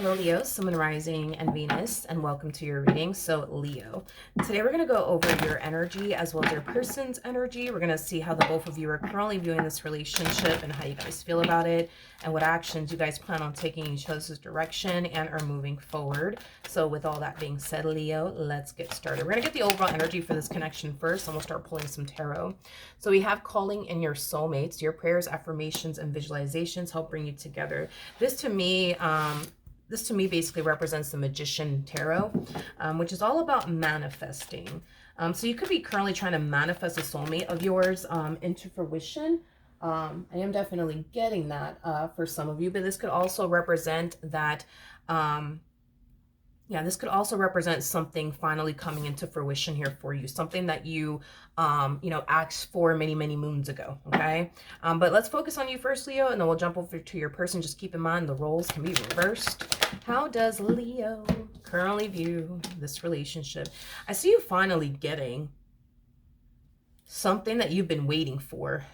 Hello, Leo, Sun, Moon, Rising, and Venus, and welcome to your reading. So, Leo, today we're going to go over your energy as well as your person's energy. We're going to see how the both of you are currently viewing this relationship and how you guys feel about it, and what actions you guys plan on taking in each other's direction and are moving forward. So, with all that being said, Leo, let's get started. We're going to get the overall energy for this connection first, and we'll start pulling some tarot. So, we have calling in your soulmates. Your prayers, affirmations, and visualizations help bring you together. This to me basically represents the Magician Tarot, which is all about manifesting. So you could be currently trying to manifest a soulmate of yours into fruition. I am definitely getting that for some of you, but this could also represent that this could also represent something finally coming into fruition here for you, something that you, asked for many, many moons ago, okay? But let's focus on you first, Leo, and then we'll jump over to your person. Just keep in mind the roles can be reversed. How does Leo currently view this relationship? I see you finally getting something that you've been waiting for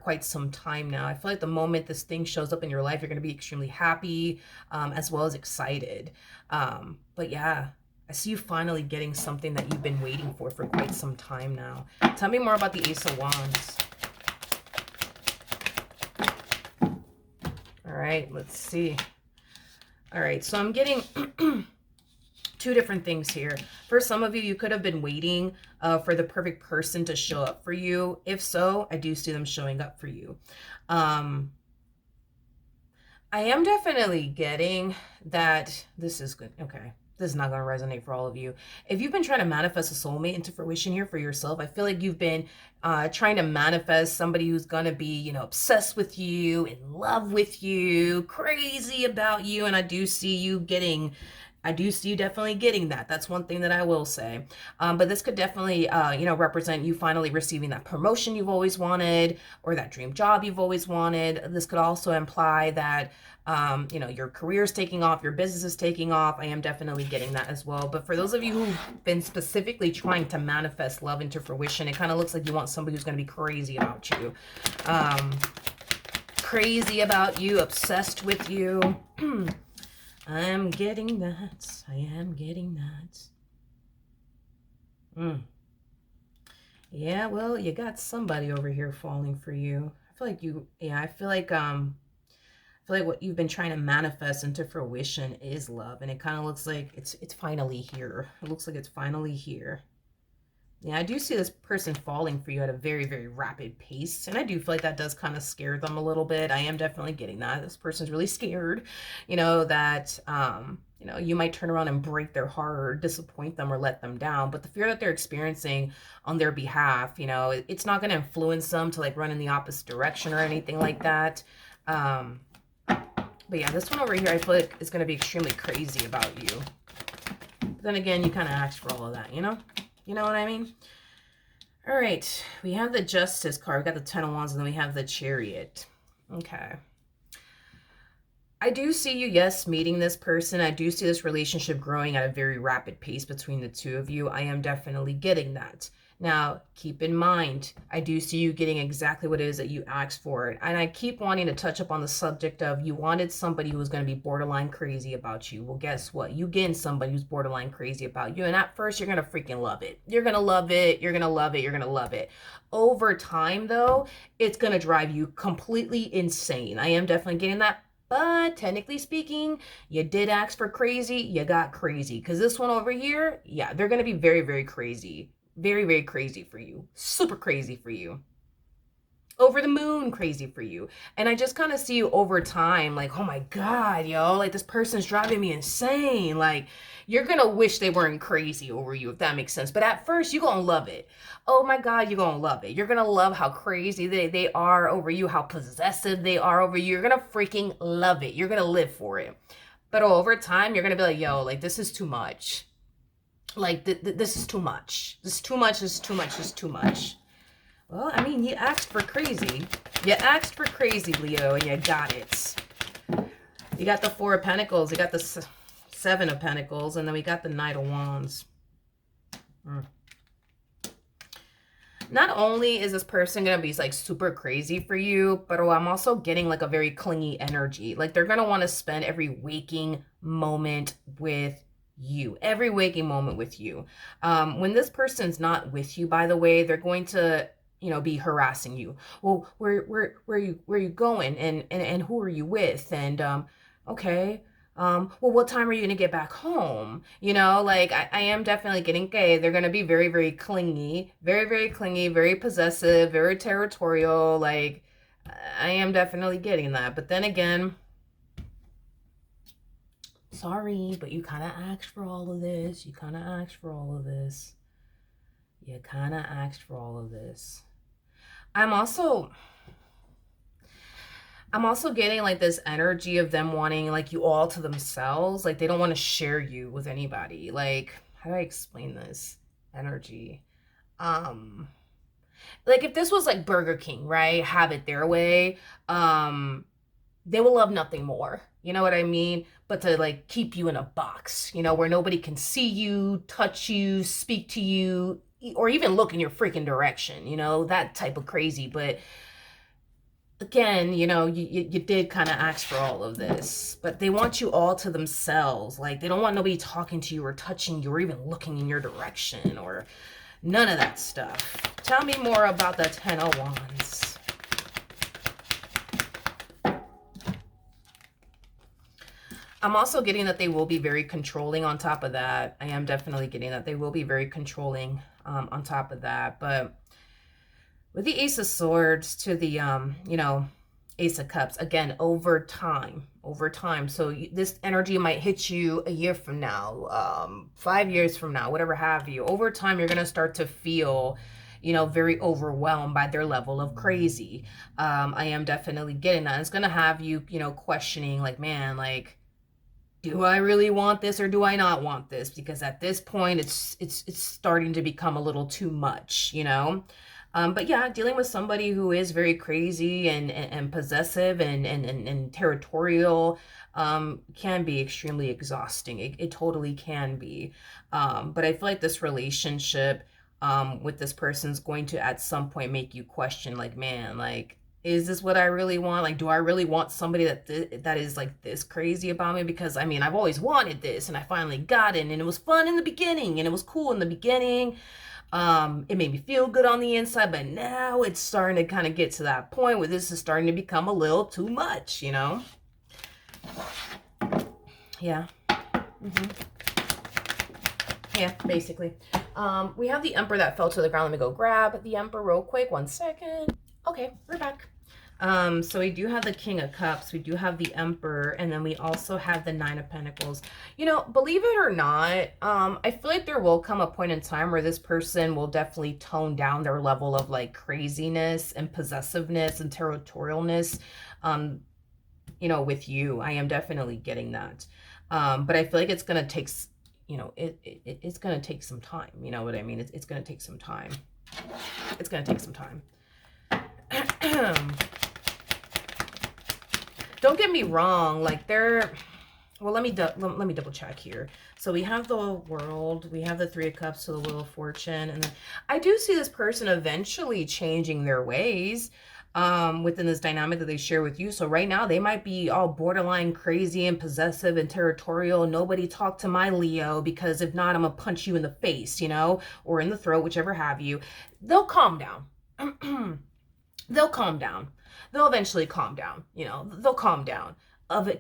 quite some time now. I feel like the moment this thing shows up in your life, you're going to be extremely happy as well as excited. But yeah, I see you finally getting something that you've been waiting for quite some time now. Tell me more about the Ace of Wands. All right, let's see. All right, so I'm getting two different things here. For some of you, you could have been waiting for the perfect person to show up for you. If so, I do see them showing up for you. I am definitely getting that this is good. Okay. This is not going to resonate for all of you. If you've been trying to manifest a soulmate into fruition here for yourself, I feel like you've been trying to manifest somebody who's going to be, obsessed with you, in love with you, crazy about you. And I do see you definitely getting that. That's one thing that I will say. But this could definitely, represent you finally receiving that promotion you've always wanted or that dream job you've always wanted. This could also imply that, your career is taking off, your business is taking off. I am definitely getting that as well. But for those of you who've been specifically trying to manifest love into fruition, it kind of looks like you want somebody who's going to be crazy about you. Crazy about you, obsessed with you. I'm getting that. I am getting that. Yeah, well, you got somebody over here falling for you. I feel like I feel like what you've been trying to manifest into fruition is love, and it kind of looks like it's finally here. It looks like it's finally here. Yeah, I do see this person falling for you at a very, very rapid pace. And I do feel like that does kind of scare them a little bit. I am definitely getting that. This person's really scared, that, you might turn around and break their heart or disappoint them or let them down. But the fear that they're experiencing on their behalf, it's not going to influence them to like run in the opposite direction or anything like that. But yeah, this one over here, I feel like is going to be extremely crazy about you. But then again, you kind of asked for all of that, You know what I mean? All right, we have the Justice card. We got the Ten of Wands, and then we have the Chariot. Okay. I do see you, yes, meeting this person. I do see this relationship growing at a very rapid pace between the two of you. I am definitely getting that. Now, keep in mind, I do see you getting exactly what it is that you asked for. And I keep wanting to touch up on the subject of you wanted somebody who was going to be borderline crazy about you. Well, guess what? You getting somebody who's borderline crazy about you. And at first, you're going to freaking love it. You're going to love it. You're going to love it. You're going to love it. Over time, though, it's going to drive you completely insane. I am definitely getting that. But technically speaking, you did ask for crazy, you got crazy. Because this one over here, yeah, they're going to be very, very crazy. Very, very crazy for you. Super crazy for you. Over the moon crazy for you. And I just kind of see you over time, like, oh my God, yo, like this person's driving me insane. Like, you're going to wish they weren't crazy over you, if that makes sense. But at first, you're going to love it. Oh my God, you're going to love it. You're going to love how crazy they are over you, how possessive they are over you. You're going to freaking love it. You're going to live for it. But over time, you're going to be like, yo, like, this is too much. Like, this is too much. This is too much, this is too much, this is too much. Well, I mean, you asked for crazy. You asked for crazy, Leo, and you got it. You got the Four of Pentacles. You got the Seven of Pentacles. And then we got the Knight of Wands. Not only is this person gonna be like super crazy for you, but I'm also getting like a very clingy energy. Like they're gonna want to spend every waking moment with you, every waking moment with you. When this person's not with you, by the way, they're going to, be harassing you. Well, where you going, and who are you with, and okay. Well, what time are you gonna get back home? Like I am definitely getting gay. They're gonna be very, very clingy, very, very clingy, very possessive, very territorial. Like I am definitely getting that. But then again, sorry, but you kind of asked for all of this. You kind of asked for all of this. You kind of asked for all of this. I'm also getting like this energy of them wanting like you all to themselves. Like they don't want to share you with anybody. Like, how do I explain this energy? Like if this was like Burger King, right? Have it their way. They will love nothing more. You know what I mean? But to like keep you in a box, where nobody can see you, touch you, speak to you, or even look in your freaking direction, that type of crazy. But again, you did kind of ask for all of this, but they want you all to themselves. Like they don't want nobody talking to you or touching you or even looking in your direction or none of that stuff. Tell me more about the Ten of Wands. I'm also getting that they will be very controlling on top of that. I am definitely getting that they will be very controlling on top of that. But with the Ace of Swords to the, Ace of Cups, again, over time. So this energy might hit you a year from now, 5 years from now, whatever have you. Over time, you're going to start to feel, very overwhelmed by their level of crazy. I am definitely getting that. It's going to have you, questioning like, man, like, do I really want this or do I not want this? Because at this point, it's starting to become a little too much, But yeah, dealing with somebody who is very crazy and possessive and territorial can be extremely exhausting. It totally can be. But I feel like this relationship with this person is going to at some point make you question, like, man, like, is this what I really want? Like, do I really want somebody that is like this crazy about me? Because I mean, I've always wanted this and I finally got it and it was fun in the beginning and it was cool in the beginning. It made me feel good on the inside, but now it's starting to kind of get to that point where this is starting to become a little too much, Yeah. Yeah, basically. We have the Emperor that fell to the ground. Let me go grab the Emperor real quick. 1 second. Okay, we're back. So we do have the King of Cups, we do have the Emperor, and then we also have the Nine of Pentacles. Believe it or not, I feel like there will come a point in time where this person will definitely tone down their level of like craziness and possessiveness and territorialness, with you. I am definitely getting that. But I feel like it's going to take, it's going to take some time. You know what I mean? It's going to take some time. It's going to take some time. Don't get me wrong, like well, let me double check here. So we have the World, we have the Three of Cups to the Wheel of Fortune, and then I do see this person eventually changing their ways within this dynamic that they share with you. So right now they might be all borderline crazy and possessive and territorial. Nobody talk to my Leo, because if not, I'm gonna punch you in the face, or in the throat, whichever have you. They'll calm down. They'll calm down. They'll eventually calm down. They'll calm down.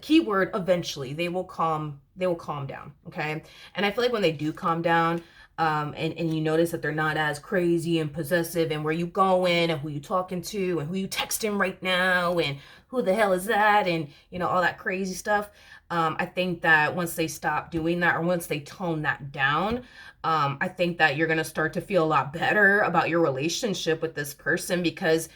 Keyword, eventually. They will calm down. Okay. And I feel like when they do calm down, and you notice that they're not as crazy and possessive, and where you going and who you talking to and who you texting right now and who the hell is that, and all that crazy stuff. I think that once they stop doing that, or once they tone that down, I think that you're going to start to feel a lot better about your relationship with this person. Because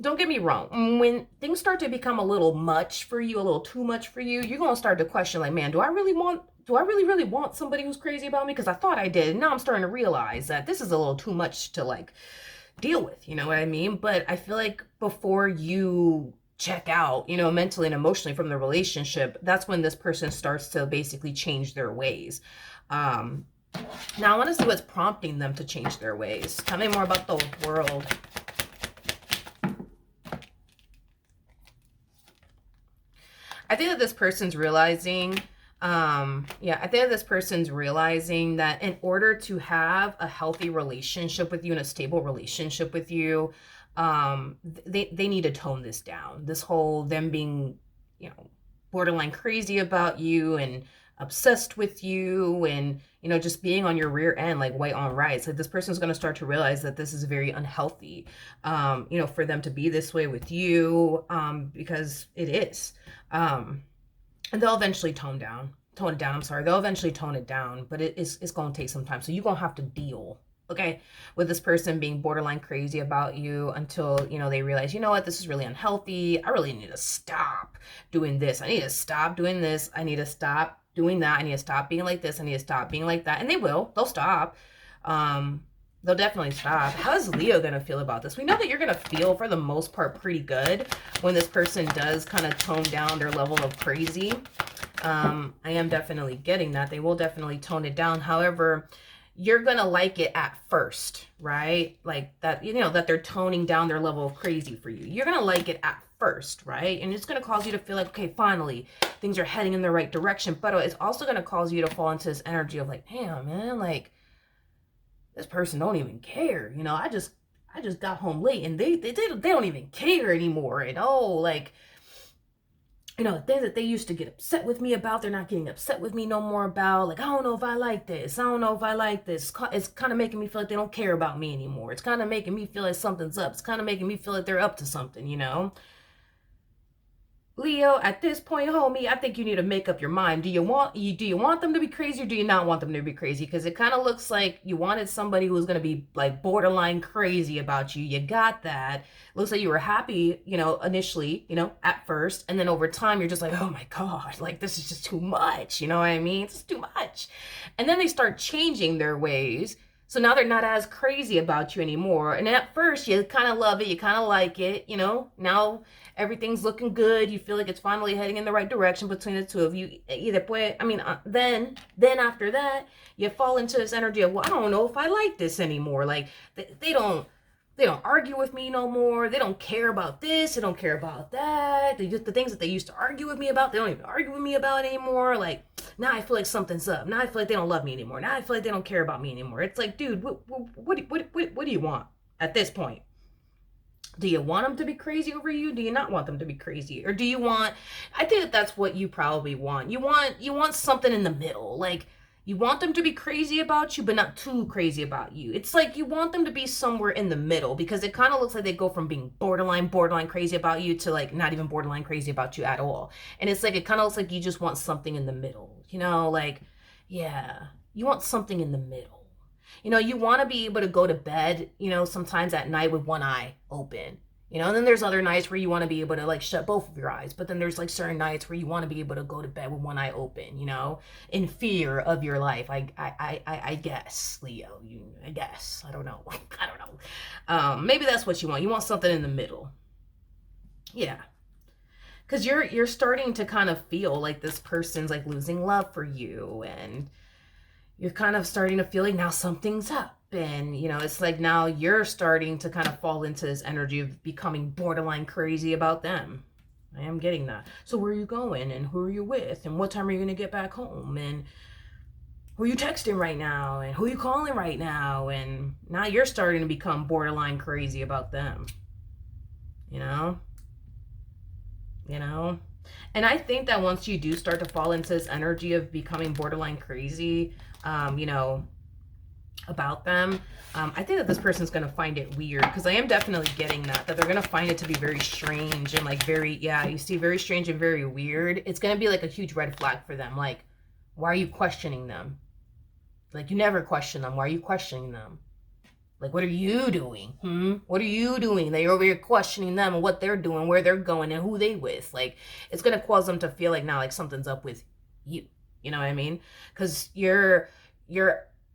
don't get me wrong, when things start to become a little much for you, a little too much for you, you're going to start to question, like, man, do I really, really want somebody who's crazy about me? Because I thought I did. And now I'm starting to realize that this is a little too much to like deal with. You know what I mean? But I feel like before you check out, mentally and emotionally from the relationship, that's when this person starts to basically change their ways. Now I want to see what's prompting them to change their ways. Tell me more about the World. I think that this person's realizing, I think that this person's realizing that in order to have a healthy relationship with you and a stable relationship with you, they need to tone this down. This whole them being, borderline crazy about you and obsessed with you and, just being on your rear end, like white on rice. Like this person's going to start to realize that this is very unhealthy, for them to be this way with you, because it is. And they'll eventually tone it down. I'm sorry. They'll eventually tone it down, but it's going to take some time. So you're going to have to deal, okay, with this person being borderline crazy about you until, they realize, you know what, this is really unhealthy. I really need to stop doing this. I need to stop doing this. I need to stop doing that. I need to stop being like this. I need to stop being like that. And they will. They'll stop. They'll definitely stop. How is Leo going to feel about this? We know that you're going to feel, for the most part, pretty good when this person does kind of tone down their level of crazy. I am definitely getting that. They will definitely tone it down. However, you're going to like it at first, right? Like that, that they're toning down their level of crazy for you. You're going to like it at first, right? And it's going to cause you to feel like, okay, finally, things are heading in the right direction. But it's also going to cause you to fall into this energy of like, damn, man, like, this person don't even care. I just got home late and they don't even care anymore. And like, things that they used to get upset with me about, they're not getting upset with me no more about. Like, I don't know if I like this. I don't know if I like this. It's kind of making me feel like they don't care about me anymore. It's kind of making me feel like something's up. It's kind of making me feel like they're up to something, Leo, at this point, homie, I think you need to make up your mind. Do you want them to be crazy or do you not want them to be crazy? Because it kind of looks like you wanted somebody who was going to be like borderline crazy about you. You got that. Looks like you were happy, initially, at first. And then over time, you're just like, oh my God, like this is just too much. You know what I mean? It's too much. And then they start changing their ways. So now they're not as crazy about you anymore. And at first, you kind of love it. You kind of like it, Now everything's looking good. You feel like it's finally heading in the right direction between the two of you. Then after that, you fall into this energy of, well, I don't know if I like this anymore. Like they don't argue with me no more. They don't care about this. They don't care about that. The things that they used to argue with me about, they don't even argue with me about anymore. Like, now I feel like something's up. Now I feel like they don't love me anymore. Now I feel like they don't care about me anymore. It's like, dude, what do you want at this point? Do you want them to be crazy over you? Do you not want them to be crazy? Or do you want, I think that that's what you probably want. You want something in the middle. Like, you want them to be crazy about you, but not too crazy about you. It's like you want them to be somewhere in the middle, because it kind of looks like they go from being borderline crazy about you to like not even borderline crazy about you at all. And it's like, it kind of looks like you just want something in the middle, like, yeah, you want something in the middle. You want to be able to go to bed, sometimes at night with one eye open. And then there's other nights where you want to be able to like shut both of your eyes. But then there's like certain nights where you want to be able to go to bed with one eye open, in fear of your life. I guess, Leo, I guess. I don't know. I don't know. Maybe that's what you want. You want something in the middle. Yeah. Because you're starting to kind of feel like this person's like losing love for you, and you're kind of starting to feel like now something's up. And, it's like now you're starting to kind of fall into this energy of becoming borderline crazy about them. I am getting that. So where are you going? And who are you with? And what time are you going to get back home? And who are you texting right now? And who are you calling right now? And now you're starting to become borderline crazy about them. And I think that once you do start to fall into this energy of becoming borderline crazy, about them, I think that this person's going to find it weird, because I am definitely getting that they're going to find it to be very strange and like very, you see, very strange and very weird. It's going to be like a huge red flag for them. Like, why are you questioning them? Like, you never question them. Why are you questioning them? Like, what are you doing? What are you doing? They're over here questioning them and what they're doing, where they're going, and who they with. Like, it's going to cause them to feel like now like something's up with you. You know what I mean? Because you're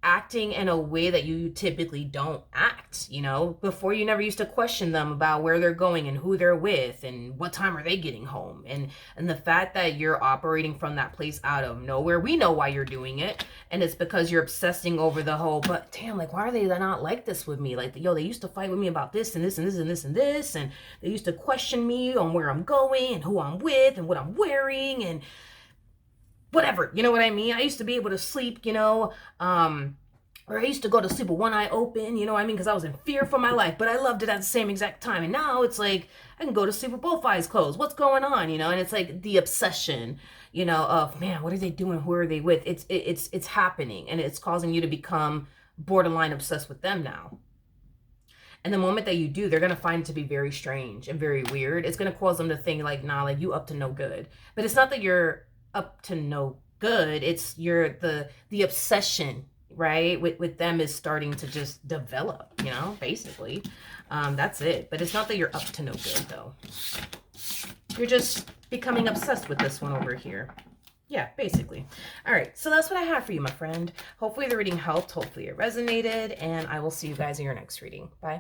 acting in a way that you typically don't act, you know? Before, you never used to question them about where they're going and who they're with and what time are they getting home. And the fact that you're operating from that place out of nowhere, we know why you're doing it. And it's because you're obsessing over the whole, but damn, like, why are they not like this with me? Like, yo, they used to fight with me about this and this and this and this and this, and they used to question me on where I'm going and who I'm with and what I'm wearing and whatever, you know what I mean? I used to be able to sleep, or I used to go to sleep with one eye open, you know what I mean? Because I was in fear for my life, but I loved it at the same exact time. And now it's like, I can go to sleep with both eyes closed. What's going on, And it's like the obsession, of, man, what are they doing? Who are they with? It's happening, and it's causing you to become borderline obsessed with them now. And the moment that you do, they're going to find it to be very strange and very weird. It's going to cause them to think like, nah, like, you up to no good. But it's not that you're up to no good. It's the obsession, right, with them is starting to just develop, basically. That's it. But it's not that you're up to no good, though. You're just becoming obsessed with this one over here. Yeah, basically. All right, so that's what I have for you, my friend. Hopefully the reading helped. Hopefully it resonated, and I will see you guys in your next reading. Bye.